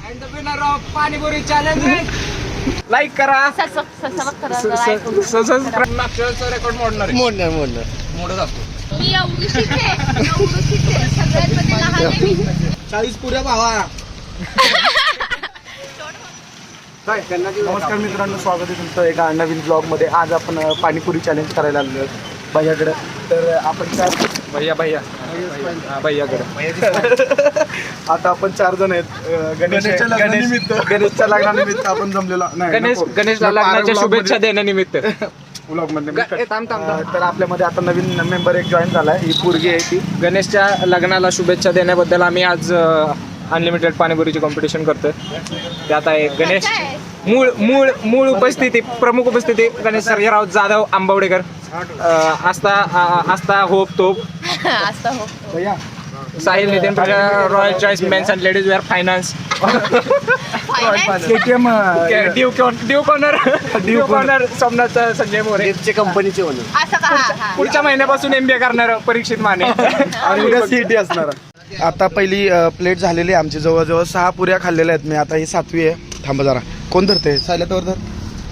And the winner of panipuri challenge like करा, subscribe करा, मागच्या रेकॉर्ड मोडणार मोडत असतो. मी एवढीशीच आहे, सगळ्यात मध्ये लहान आहे मी. 40 पुऱ्या भावा. नमस्कार मित्रांनो, स्वागत आहे तुमचं एका नवीन ब्लॉगमध्ये. आज आपण पाणीपुरी चॅलेंज करायला आलेलो आहोत भैयाकडे. तर आपण भैयाकडे आता आपण 4 जण आहेत. गणेशच्या लग्नानिमित्त आपण जमलेलो. गणेशला लग्नाच्या शुभेच्छा देण्यानिमित्त ब्लॉग मध्ये तर आपल्यामध्ये आता नवीन मेंबर एक जॉईन झालाय. ही पोरगी आहे ती. गणेशच्या लग्नाला शुभेच्छा देण्याबद्दल आम्ही आज अनलिमिटेड पाणीपुरीची कॉम्पिटिशन करतोय. त्यात आहे गणेश, मूळ उपस्थिती, प्रमुख उपस्थिती गणेश सर्जेराव जाधव आंबवडेकर, आस्था होप तोप, भैया Sahil Nitin royal choice men's and ladies wear finance, KTM dew corner Somnath Sanjay More कंपनीचे ओनर. पुढच्या महिन्यापासून MBA करणार परीक्षित माने आणि उद्या CET असणार. आता पहिली प्लेट झालेली आहे आमची. जवळजवळ 6 पुऱ्या खाल्लेल्या आहेत मी. आता ही 7वी आहे. थांबा जरा, कोण धरते सायलेंटवर धर.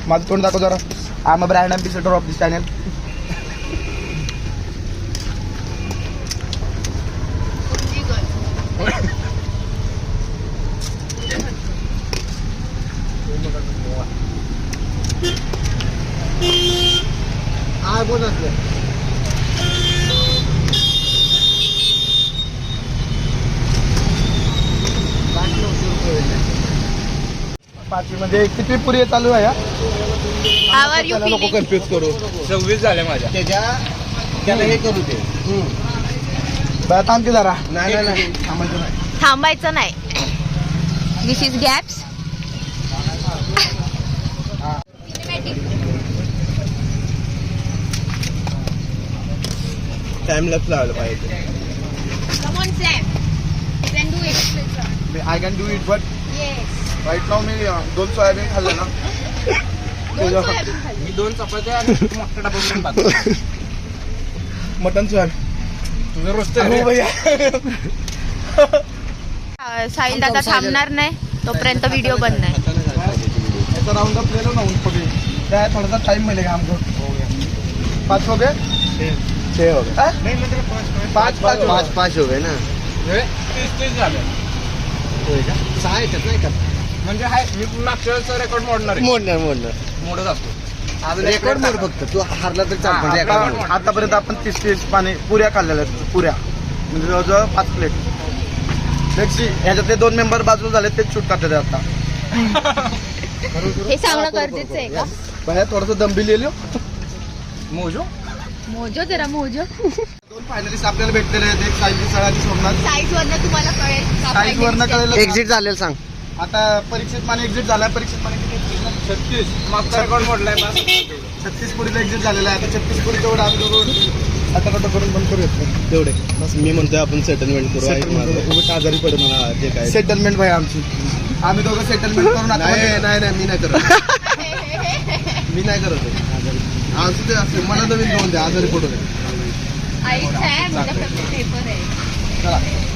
माझं तोंड दाखव जरा. I am a brand ambassador of this channel. पाचवी म्हणजे किती पुरी चालू आहे? नको कन्फ्युज करू. 26 झाले माझ्या. त्याला हे करू दे. थांब की जरा. नाही थांबायचं नाही. This is gaps. Time lapse लावायला पाहिजे. Come on, Sam. You can do it. I can do it but Yes. Right now मी 2 सोयाबीन खाल्लं ना. 2 सोयाबीन खाल्ली. मी 2 चपात्या आणि मोठा डबा भरून भात. मटन सोयाबीन तुझं रोजचं साहिल दादा थांबणार नाही तोपर्यंत व्हिडिओ बंद नाही. ऐसा राउंड अप ले लो ना उनको भी. क्या है, थोड़ा सा टाइम मिलेगा हमको. 5 हो गए, 6 हो गए. नाही म्हणजे 5 हो गए ना. 30 झाले. 6 येतात नाही का? म्हणजे हाय, मी मागच्या रेकॉर्ड मोडणार मोडत असतो. रेकॉर्ड मोड फक्त. तू हारला तर चालतं. आतापर्यंत आपण 30 पुऱ्या खाल्लेल्या आहेत. पुऱ्या म्हणजे जवळजवळ 5 प्लेट. लेट्सी ह्याच्यातले 2 मेंबर बाजूला झाले, तेच शूट करतात आता. हे सांगणं गरजेचं आहे का? भैया थोडंसं दंबी लिहिलो. मोजो जरा मोजो. 2 फायनलिस्ट आपल्याला भेटलेले आहेत. एक साहिल सर आणि सोमनाथ. साईज वरनं तुम्हाला कळेल. साईज वरनं कळेल. एक्झिट झालेलं सांग. आता परीक्षित माने एक्झिट झालाय. परीक्षित माने किती? 36. मागचा रेकॉर्ड मोडलाय. 36 पुढीला एक्झिट झालेला आहे. आता 36 पुढे तेवढं आम्ही करून आता करून बंद करूयात तेवढे. बस मी म्हणतोय आपण सेटलमेंट करू. आजारी पडे मला जे काय सेटलमेंट भाई आमची. आम्ही दोघं सेटलमेंट करून आता नाही मी नाही करत. मी नाही करत. आमचं ते असं मला नवीन दोन द्या. आजारी पडू द्या.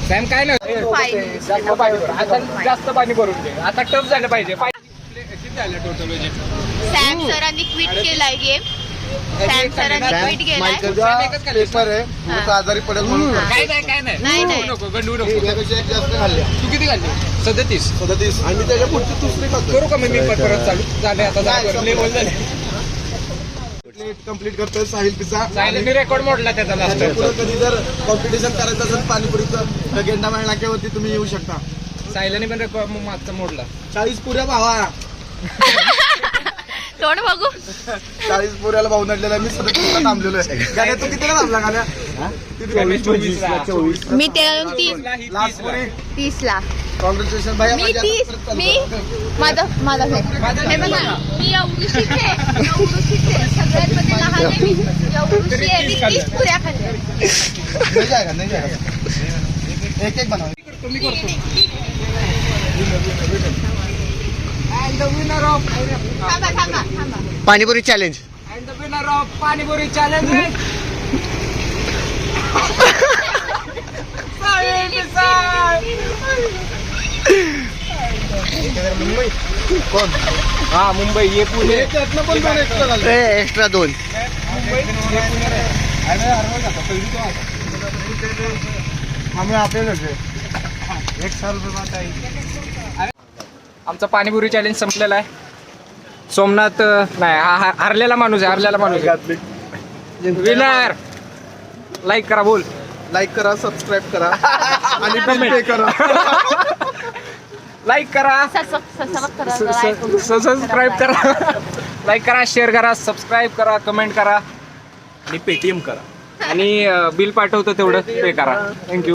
सॅम काय नाही, जास्त पाणी भरून दे. आता टफ झालं पाहिजे. किती झालं टोटल? सॅम सरांनी क्विट केलाय गेम. सॅम सरांनी क्विट केलाय. पेपर आहे. तुझं आजारी पडेल म्हणून काय नाही नको गंडू नको. त्यापेक्षा एक जास्त खाल्ले. तू किती घालते? 37 आणि त्याच्या पुढची दुसरी करू का? मी परत चालू झाले. आता लेवल झाले. कंप्लीट करतोय साहिल पिझ्झा. मी रेकॉर्ड मोडला त्याचा लास्ट. पुढे कधी जर कॉम्पिटिशन करायचं असेल पाणीपुरीचं तर गेंडा माळ नाक्यावरती तुम्ही येऊ शकता. साहिलाने पण रेकॉर्ड मागचा मोडला. 40 पुऱ्या भावा. तोंड बघू. 40 पुऱ्याला भाऊ नडलेला. मी सतत थांबलेलो आहे. गाड्या तू कितीला थांबला? गाड्या 24. मी ते 30 लास्ट पुरी 30 ला. कॉंग्रॅच्युलेशन भैया. मी 30 माझा हे बघा, मी एवढीशीच आहे, सगळ्यात मध्ये लहान आहे मी. एवढीशी आहे मी. 30 पुऱ्या खाल्ल्या. नाही जायगा. एक बनवा. तुम्ही करतो. Panipuri challenge. And the winner of panipuri challenge is Sahil. कोण हा मुंबई ये पुणे त्यातनं पण 2 एक्स्ट्रा झाले. एक्स्ट्रा 2 आम्ही आपल्याला आमचा पाणीपुरी चॅलेंज संपलेला आहे. सोमनाथ नाही हा हरलेला माणूस आहे. विनर लाईक करा बोल. लाईक करा, सबस्क्राईब करा आणि बिल पे करा. लाईक करा, सबस्क्राईब करा, लाईक करा, शेअर करा, सबस्क्राईब करा, कमेंट करा आणि पेटीएम करा आणि बिल पाठवतो तेवढं पे करा. थँक्यू.